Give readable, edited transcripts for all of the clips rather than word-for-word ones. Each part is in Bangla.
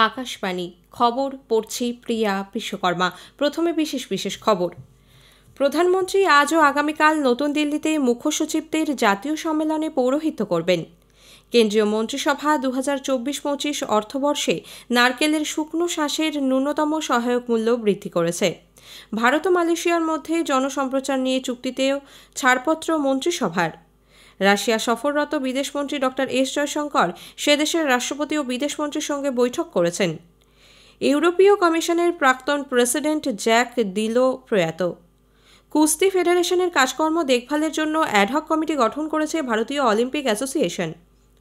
আকাশবাণী খবর পড়ছি প্রিয়া বিশ্বকর্মা। প্রথমে বিশেষ খবর। প্রধানমন্ত্রী আজ ও আগামীকাল নতুন দিল্লিতে মুখ্য সচিবদের জাতীয় সম্মেলনে পৌরোহিত্য করবেন। কেন্দ্রীয় মন্ত্রিসভা 2024-25 অর্থবর্ষে নারকেলের শুকনো শাঁসের ন্যূনতম সহায়ক মূল্য বৃদ্ধি করেছে। ভারত ও মালয়েশিয়ার মধ্যে জনসম্প্রচার নিয়ে চুক্তিতেও ছাড়পত্র মন্ত্রিসভার। রাশিয়া সফররত বিদেশমন্ত্রী ডক্টর এস জয়শঙ্কর সে দেশের রাষ্ট্রপতি ও বিদেশমন্ত্রীর সঙ্গে বৈঠক করেছেন। ইউরোপীয় কমিশনের প্রাক্তন প্রেসিডেন্ট জ্যাক দিলো প্রয়াত। কুস্তি ফেডারেশনের কাজকর্ম দেখভালের জন্য অ্যাডহক কমিটি গঠন করেছে ভারতীয় অলিম্পিক অ্যাসোসিয়েশন।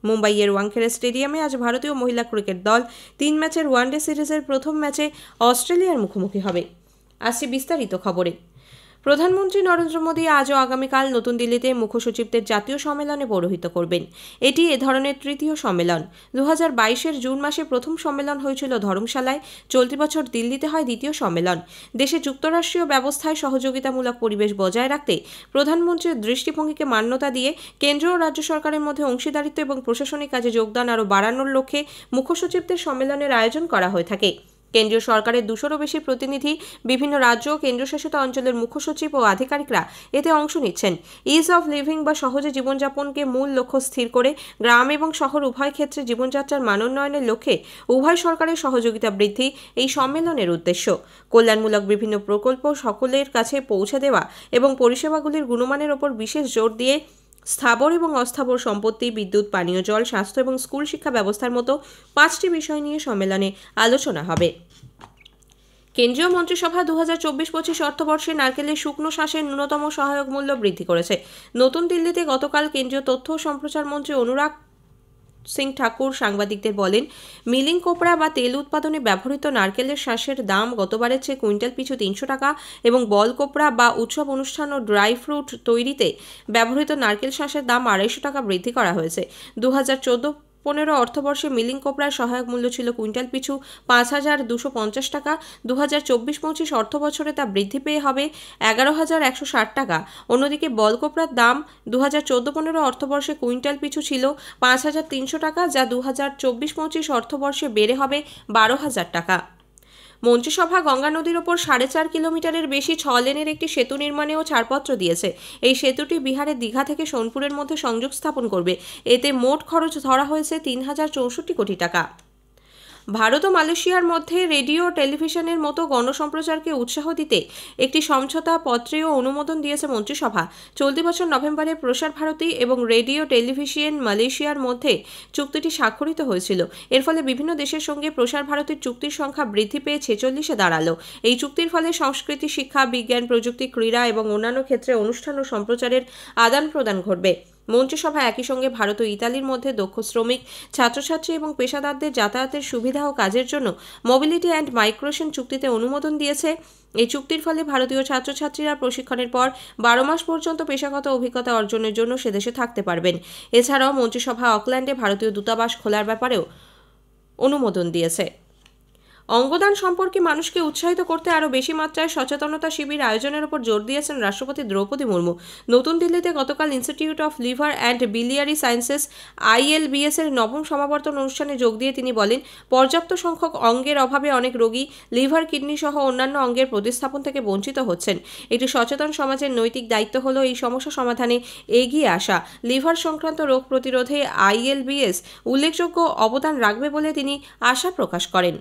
মুম্বাইয়ের ওয়াংখেড়ে স্টেডিয়ামে আজ ভারতীয় মহিলা ক্রিকেট দল 3 ম্যাচের ওয়ানডে সিরিজের প্রথম ম্যাচে অস্ট্রেলিয়ার মুখোমুখি হবে। আসছে বিস্তারিত খবরে। প্রধানমন্ত্রী নরেন্দ্র মোদী আজ ও আগামীকাল নতুন দিল্লিতে মুখ্য সচিবদের জাতীয় সম্মেলনে পৌরোহিত্য করবেন। এটি এ ধরনের তৃতীয় সম্মেলন। 2022-এর জুন মাসে প্রথম সম্মেলন হয়েছিল ধর্মশালায়। চলতি বছর দিল্লিতে হয় দ্বিতীয় সম্মেলন। দেশে যুক্তরাষ্ট্রীয় ব্যবস্থায় সহযোগিতামূলক পরিবেশ বজায় রাখতে প্রধানমন্ত্রীর দৃষ্টিভঙ্গিকে মান্যতা দিয়ে কেন্দ্র ও রাজ্য সরকারের মধ্যে অংশীদারিত্ব এবং প্রশাসনিক কাজে যোগদান আরও বাড়ানোর লক্ষ্যে মুখ্য সচিবদের সম্মেলনের আয়োজন করা হয়ে থাকে। কেন্দ্রীয় সরকারের 200-রও বেশি প্রতিনিধি, বিভিন্ন রাজ্য ও কেন্দ্রশাসিত অঞ্চলের মুখ্য সচিব ও আধিকারিকরা এতে অংশ নিচ্ছেন। ইজ অফ লিভিং বা সহজে জীবনযাপনকে মূল লক্ষ্য স্থির করে গ্রাম এবং শহর উভয় ক্ষেত্রে জীবনযাত্রার মানোন্নয়নের লক্ষ্যে উভয় সরকারের সহযোগিতা বৃদ্ধি এই সম্মেলনের উদ্দেশ্য। কল্যাণমূলক বিভিন্ন প্রকল্প সকলের কাছে পৌঁছে দেওয়া এবং পরিষেবাগুলির গুণমানের ওপর বিশেষ জোর দিয়ে স্থাবর এবং অস্থাবর সম্পত্তি, বিদ্যুৎ, পানীয় জল, স্বাস্থ্য এবং স্কুল শিক্ষা ব্যবস্থার মতো 5টি বিষয় নিয়ে সম্মেলনে আলোচনা হবে। কেন্দ্রীয় মন্ত্রিসভা 2024-25 অর্থবর্ষে নারকেলের শুকনো শাঁসের ন্যূনতম সহায়ক মূল্য বৃদ্ধি করেছে। নতুন দিল্লিতে গতকাল কেন্দ্রীয় তথ্য ও সম্প্রচার মন্ত্রী অনুরাগ সিং ঠাকুর সাংবাদিকদের বলেন, মিলিং কোপড়া বা তেল উৎপাদনে ব্যবহৃত নারকেলের শাঁসের দাম গতবারের চেয়ে কুইন্টাল পিছু 300 টাকা এবং বল কোপড়া বা উৎসব অনুষ্ঠান ও ড্রাই ফ্রুট তৈরিতে ব্যবহৃত নারকেল শাঁসের দাম 250 টাকা বৃদ্ধি করা হয়েছে। 2014-15 অর্থবর্ষে মিলিং কোপড়ার সহায়ক মূল্য ছিল কুইন্টাল পিছু 5,250 টাকা। 2024-25 অর্থবছরে তা বৃদ্ধি পেয়ে হবে 11,160 টাকা। অন্যদিকে বল কোপড়ার দাম 2014-15 অর্থবর্ষে কুইন্টাল পিছু ছিল 5,300 টাকা, যা 2024-25 অর্থবর্ষে বেড়ে হবে 12,000 টাকা। মন্ত্রিসভা গঙ্গা নদীর ওপর 4.5 কিলোমিটারের বেশি 6 লেনের একটি সেতু নির্মাণেও ছাড়পত্র দিয়েছে। এই সেতুটি বিহারের দীঘা থেকে সোনপুরের মধ্যে সংযোগ স্থাপন করবে। এতে মোট খরচ ধরা হয়েছে 3,064 কোটি টাকা। ভারত ও মালয়েশিয়ার মধ্যে রেডিও ও টেলিভিশনের মতো গণসম্প্রচারকে উৎসাহ দিতে একটি সমঝোতা পত্রেও অনুমোদন দিয়েছে মন্ত্রিসভা। চলতি বছর নভেম্বরে প্রসার ভারতী এবং রেডিও টেলিভিশন মালয়েশিয়ার মধ্যে চুক্তিটি স্বাক্ষরিত হয়েছিল। এর ফলে বিভিন্ন দেশের সঙ্গে প্রসার ভারতীর চুক্তির সংখ্যা বৃদ্ধি পেয়ে 46-এ দাঁড়ালো। এই চুক্তির ফলে সংস্কৃতি, শিক্ষা, বিজ্ঞান, প্রযুক্তি, ক্রীড়া এবং অন্যান্য ক্ষেত্রে অনুষ্ঠান ও সম্প্রচারের আদান প্রদান ঘটবে। মন্ত্রিসভা একই সঙ্গে ভারত ও ইতালির মধ্যে দক্ষ শ্রমিক, ছাত্রছাত্রী এবং পেশাদারদের যাতায়াতের সুবিধা ও কাজের জন্য মোবিলিটি অ্যান্ড মাইগ্রেশন চুক্তিতে অনুমোদন দিয়েছে। এই চুক্তির ফলে ভারতীয় ছাত্রছাত্রীরা প্রশিক্ষণের পর 12 মাস পর্যন্ত পেশাগত অভিজ্ঞতা অর্জনের জন্য সেদেশে থাকতে পারবেন। এছাড়াও মন্ত্রিসভা অকল্যান্ডে ভারতীয় দূতাবাস খোলার ব্যাপারেও অনুমোদন দিয়েছে। অঙ্গদান সম্পর্কে মানুষকে উৎসাহিত করতে আরও বেশি মাত্রায় সচেতনতা শিবির আয়োজনের উপর জোর দিয়েছেন রাষ্ট্রপতি দ্রৌপদী মুর্মু। নতুন দিল্লিতে গতকাল institute of liver and biliary sciences ILBS এর নবম সমাবর্তন অনুষ্ঠানে যোগ দিয়ে তিনি বলেন, পর্যাপ্ত সংখ্যক অঙ্গের অভাবে অনেক রোগী লিভার, কিডনি সহ অন্যান্য অঙ্গের প্রতিস্থাপন থেকে বঞ্চিত হচ্ছেন। একটি সচেতন সমাজের নৈতিক দায়িত্ব হলো এই সমস্যা সমাধানে এগিয়ে আসা। লিভার সংক্রান্ত রোগ প্রতিরোধে ILBS উল্লেখযোগ্য অবদান রাখবে বলে তিনি আশা প্রকাশ করেন।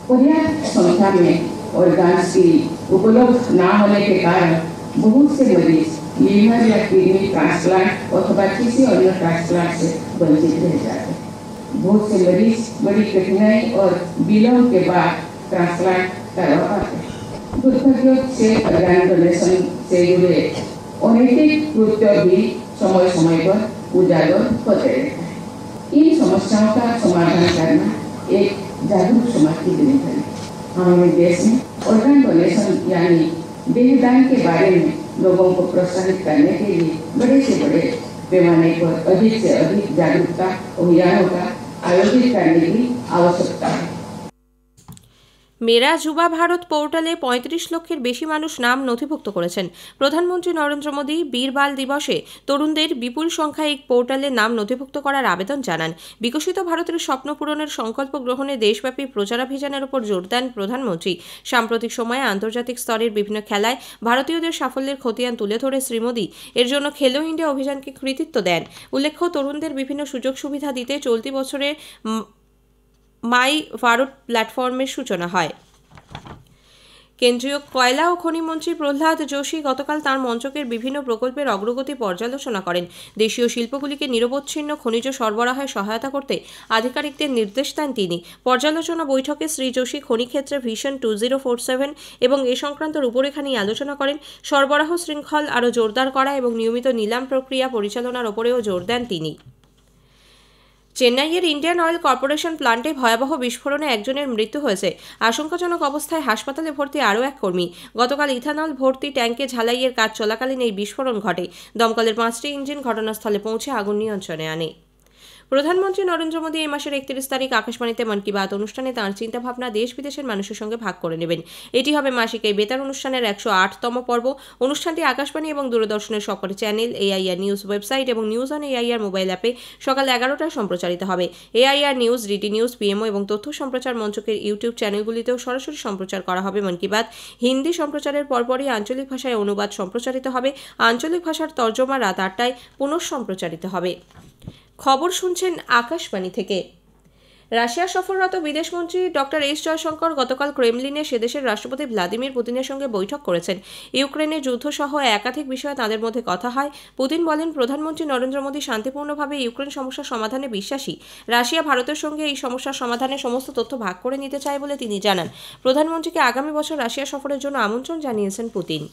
पर्याप्त संख्या में ऑर्गन्स की उपलब्ध न होने के कारण बहुत से मरीज लीवर या किडनी ट्रांसप्लांट अथवा किसी अन्य ट्रांसप्लांट से वंचित रह जाते हैं। बहुत से मरीज बड़ी कठिनाई और विलंब के बाद ट्रांसप्लांट करवा पाते हैं। दुर्भाग्य से ऑर्गन डोनेशन से जुड़े अनैतिक कृत्य भी समय समय पर उजागर होते रहते हैं। इन समस्याओं का समाधान करना एक जागरूक समाज की जिम्मेदारी। हमारे देश में ऑर्गन डोनेशन यानी देहदान के बारे में लोगों को प्रोत्साहित करने के लिए बड़े से बड़े पैमाने पर अधिक से अधिक जागरूकता अभियानों का आयोजित करने की आवश्यकता है। মেরা যুবা ভারত পোর্টালে ৩৫ লক্ষের বেশি মানুষ নাম নথিভুক্ত করেছেন। প্রধানমন্ত্রী নরেন্দ্র মোদী বীর বাল দিবসে তরুণদের বিপুল সংখ্যায় এই পোর্টালে নাম নথিভুক্ত করার আবেদন জানান। বিকশিত ভারতের স্বপ্ন পূরণের সংকল্প গ্রহণে দেশব্যাপী প্রচারাভিযানের উপর জোর দেন প্রধানমন্ত্রী। সাম্প্রতিক সময়ে আন্তর্জাতিক স্তরের বিভিন্ন খেলায় ভারতীয়দের সাফল্যের খতিয়ান তুলে ধরে শ্রী মোদী এর জন্য খেলো ইন্ডিয়া অভিযানকে কৃতিত্ব দেন। উল্লেখ্য, তরুণদের বিভিন্ন সুযোগ সুবিধা দিতে চলতি বছরে মাই ভারত প্ল্যাটফর্মের সূচনা হয়। কেন্দ্রীয় কয়লা ও খনি মন্ত্রী প্রহ্লাদ যোশী গতকাল তাঁর মন্ত্রকের বিভিন্ন প্রকল্পের অগ্রগতি পর্যালোচনা করেন। দেশীয় শিল্পগুলিকে নিরবচ্ছিন্ন খনিজ সরবরাহে সহায়তা করতে আধিকারিকদের নির্দেশ দেন তিনি। পর্যালোচনা বৈঠকে শ্রী যোশী খনিক্ষেত্রে ভিশন 2047 এবং এ সংক্রান্ত রূপরেখা নিয়ে আলোচনা করেন। সরবরাহ শৃঙ্খল আরও জোরদার করা এবং নিয়মিত নিলাম প্রক্রিয়া পরিচালনার ওপরেও জোর দেন তিনি। চেন্নাইয়ের ইন্ডিয়ান অয়েল কর্পোরেশন প্লান্টে ভয়াবহ বিস্ফোরণে একজনের মৃত্যু হয়েছে। আশঙ্কাজনক অবস্থায় হাসপাতালে ভর্তি আরও এক কর্মী। গতকাল ইথানল ভর্তি ট্যাঙ্কে ঝালাইয়ের কাজ চলাকালীন এই বিস্ফোরণ ঘটে। দমকলের 5টি ইঞ্জিন ঘটনাস্থলে পৌঁছে আগুন নিয়ন্ত্রণে আনে। প্রধানমন্ত্রী নরেন্দ্র মোদী এই মাসের 31 তারিখ আকাশবাণীতে মন কি বাত অনুষ্ঠানে তাঁর চিন্তাভাবনা দেশ বিদেশের মানুষের সঙ্গে ভাগ করে নেবেন। এটি হবে মাসিক এই বেতার অনুষ্ঠানের 108তম পর্ব। অনুষ্ঠানটি আকাশবাণী এবং দূরদর্শনের সকল চ্যানেল, এআইআর নিউজ ওয়েবসাইট এবং নিউজ অন এআইআর মোবাইল অ্যাপে সকাল 11টায় সম্প্রচারিত হবে। AIR news, DD news, PMO এবং তথ্য সম্প্রচার মঞ্চকের ইউটিউব চ্যানেলগুলিতেও সরাসরি সম্প্রচার করা হবে মন কি বাত। হিন্দি সম্প্রচারের পরপরই আঞ্চলিক ভাষায় অনুবাদ সম্প্রচারিত হবে। আঞ্চলিক ভাষার তর্জমা রাত 8টায় পুনঃ সম্প্রচারিত হবে। খবর শুনছেন আকাশবাণী থেকে। রাশিয়া সফররত বিদেশমন্ত্রী ডক্টর এস জয়শঙ্কর গতকাল ক্রেমলিনে সে দেশের রাষ্ট্রপতি ভ্লাদিমির পুতিনের সঙ্গে বৈঠক করেছেন। ইউক্রেনের যুদ্ধসহ একাধিক বিষয়ে তাদের মধ্যে কথা হয়। পুতিন বলেন, প্রধানমন্ত্রী নরেন্দ্র মোদী শান্তিপূর্ণভাবে ইউক্রেন সমস্যার সমাধানে বিশ্বাসী। রাশিয়া ভারতের সঙ্গে এই সমস্যার সমাধানে সমস্ত তথ্য ভাগ করে নিতে চায় বলে তিনি জানান। প্রধানমন্ত্রীকে আগামী বছর রাশিয়া সফরের জন্য আমন্ত্রণ জানিয়েছেন পুতিন।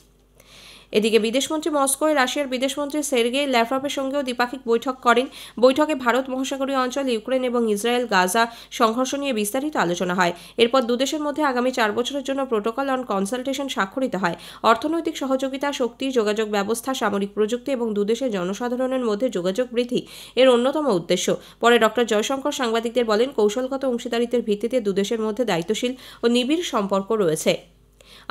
এদিকে বিদেশমন্ত্রী মস্কোয় রাশিয়ার বিদেশমন্ত্রী সের্গেই ল্যাভরভের সঙ্গেও দ্বিপাক্ষিক বৈঠক করেন। বৈঠকে ভারত মহাসাগরীয় অঞ্চল, ইউক্রেন এবং ইসরায়েল গাজা সংঘর্ষ নিয়ে বিস্তারিত আলোচনা হয়। এরপর দুদেশের মধ্যে আগামী 4 বছরের জন্য প্রোটোকল অন কনসালটেশন স্বাক্ষরিত হয়। অর্থনৈতিক সহযোগিতা, শক্তি, যোগাযোগ ব্যবস্থা, সামরিক প্রযুক্তি এবং দুদেশের জনসাধারণের মধ্যে যোগাযোগ বৃদ্ধি এর অন্যতম উদ্দেশ্য। পরে ডক্টর জয়শঙ্কর সাংবাদিকদের বলেন, কৌশলগত অংশীদারিত্বের ভিত্তিতে দুদেশের মধ্যে দায়িত্বশীল ও নিবিড় সম্পর্ক রয়েছে।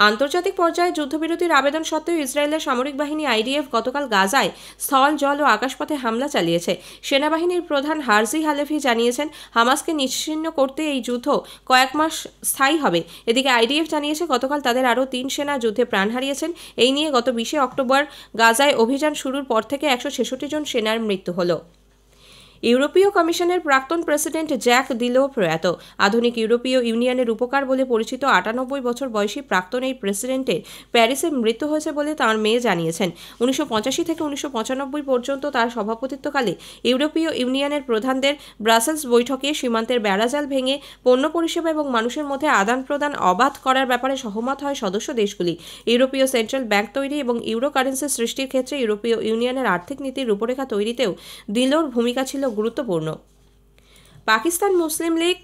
আন্তর্জাতিক পর্যায়ে যুদ্ধবিরতির আবেদন সত্ত্বেও ইসরায়েলের সামরিক বাহিনী আইডিএফ গতকাল গাজায় স্থল, জল ও আকাশপথে হামলা চালিয়েছে। সেনাবাহিনীর প্রধান হারজি হালেভি জানিয়েছেন, হামাসকে নিশ্চিহ্ন করতে এই যুদ্ধ কয়েক মাস স্থায়ী হবে। এদিকে আইডিএফ জানিয়েছে, গতকাল তাদের আরও 3 সেনা যুদ্ধে প্রাণ হারিয়েছেন। এই নিয়ে গত 20 অক্টোবর গাজায় অভিযান শুরুর পর থেকে 166 জন সেনার মৃত্যু হল। ইউরোপীয় কমিশনের প্রাক্তন প্রেসিডেন্ট জ্যাক দিলো প্রয়াত। আধুনিক ইউরোপীয় ইউনিয়নের রূপকার বলে পরিচিত 98 বছর বয়সী প্রাক্তন এই প্রেসিডেন্টের প্যারিসে মৃত্যু হয়েছে বলে তাঁর মেয়ে জানিয়েছেন। 1985 থেকে 1995 পর্যন্ত তার সভাপতিত্বকালে ইউরোপীয় ইউনিয়নের প্রধানদের ব্রাসেলস বৈঠকে সীমান্তের বেড়াজাল ভেঙে পণ্য পরিষেবা এবং মানুষের মধ্যে আদান প্রদান অবাধ করার ব্যাপারে সহমত হয় সদস্য দেশগুলি। ইউরোপীয় সেন্ট্রাল ব্যাংক তৈরি এবং ইউরো কারেন্সি সৃষ্টির ক্ষেত্রে ইউরোপীয় ইউনিয়নের আর্থিক নীতির রূপরেখা তৈরিতেও দিলোর ভূমিকা ছিল গুরুত্বপূর্ণ। পাকিস্তান মুসলিম লীগ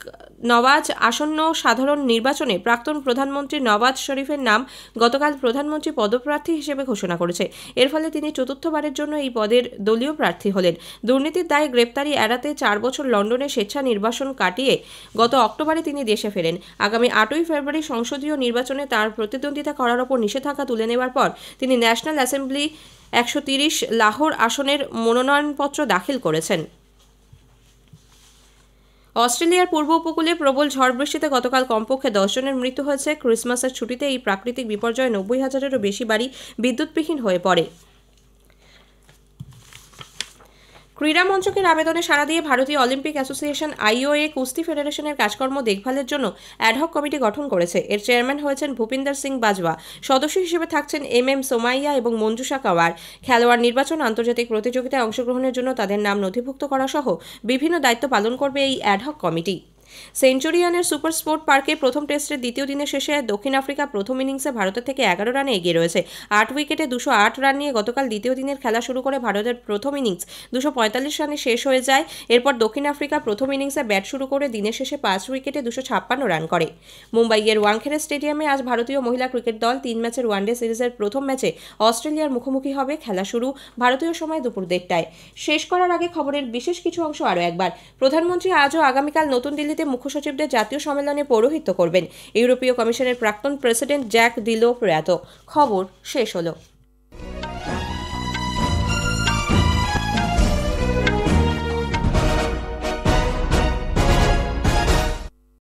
নওয়াজ আসন্ন সাধারণ নির্বাচনে প্রাক্তন প্রধানমন্ত্রী নওয়াজ শরীফের নাম গতকাল প্রধানমন্ত্রী পদপ্রার্থী হিসেবে ঘোষণা করেছে। এর ফলে তিনি চতুর্থবারের জন্য এই পদের দলীয় প্রার্থী হলেন। দুর্নীতির দায়ে গ্রেপ্তারি এড়াতে 4 বছর লন্ডনে স্বেচ্ছা নির্বাসন কাটিয়ে গত অক্টোবরে তিনি দেশে ফেরেন। আগামী 8ই ফেব্রুয়ারি সংসদীয় নির্বাচনে তার প্রতিদ্বন্দ্বিতা করার ওপর নিষেধাজ্ঞা তুলে নেওয়ার পর তিনি ন্যাশনাল অ্যাসেম্বলি 130 লাহোর আসনের মনোনয়নপত্র দাখিল করেছেন। অস্ট্রেলিয়ার পূর্ব উপকূলে প্রবল ঝড় বৃষ্টিতে গতকাল কমপক্ষে 10 জনের মৃত্যু হয়েছে। ক্রিসমাসের ছুটিতে এই প্রাকৃতিক বিপর্যয়ে 90,000-এরও বেশি বাড়ি বিদ্যুৎবিহীন হয়ে পড়ে। ক্রীড়া মঞ্চকের আবেদনে সাড়া দিয়ে ভারতীয় অলিম্পিক অ্যাসোসিয়েশন আইওএ কুস্তি ফেডারেশনের কাজকর্ম দেখভালের জন্য অ্যাডহক কমিটি গঠন করেছে। এর চেয়ারম্যান হয়েছেন ভূপিন্দর সিং বাজওয়া। সদস্য হিসেবে থাকছেন এম সোমাইয়া এবং মঞ্জুষা কাওয়ার। খেলোয়াড় নির্বাচন, আন্তর্জাতিক প্রতিযোগিতায় অংশগ্রহণের জন্য তাদের নাম নথিভুক্ত করা সহ বিভিন্ন দায়িত্ব পালন করবে এই অ্যাডহক কমিটি। সেঞ্চুরিয়ানের সুপার স্পোর্ট পার্কে প্রথম টেস্টের দ্বিতীয় দিনের শেষে দক্ষিণ আফ্রিকা প্রথম ইনিংসে ভারতের থেকে 11 রানে এগিয়ে রয়েছে। 8 উইকেটে 208 রান নিয়ে গতকাল দ্বিতীয় দিনের খেলা শুরু করে ভারতের প্রথম ইনিংস 245 রানে শেষ হয়ে যায়। এরপর দক্ষিণ আফ্রিকা প্রথম ইনিংসে ব্যাট শুরু করে দিনের শেষে 5 উইকেটে 256 রান করে। মুম্বাইয়ের ওয়াংখেড়ে স্টেডিয়ামে আজ ভারতীয় মহিলা ক্রিকেট দল 3 ম্যাচের ওয়ানডে সিরিজের প্রথম ম্যাচে অস্ট্রেলিয়ার মুখোমুখি হবে। খেলা শুরু ভারতীয় সময় দুপুর 1টায়। শেষ করার আগে খবরের বিশেষ কিছু অংশ আরও একবার। প্রধানমন্ত্রী আজ ও আগামীকাল নতুন দিল্লিতে মুখ্য সচিবদের জাতীয় সম্মেলনে পৌরোহিত্য করবেন ইউরোপীয় কমিশনের প্রাক্তন প্রেসিডেন্ট জ্যাক দিলো প্র্যাটো। খবর শেষ হলো।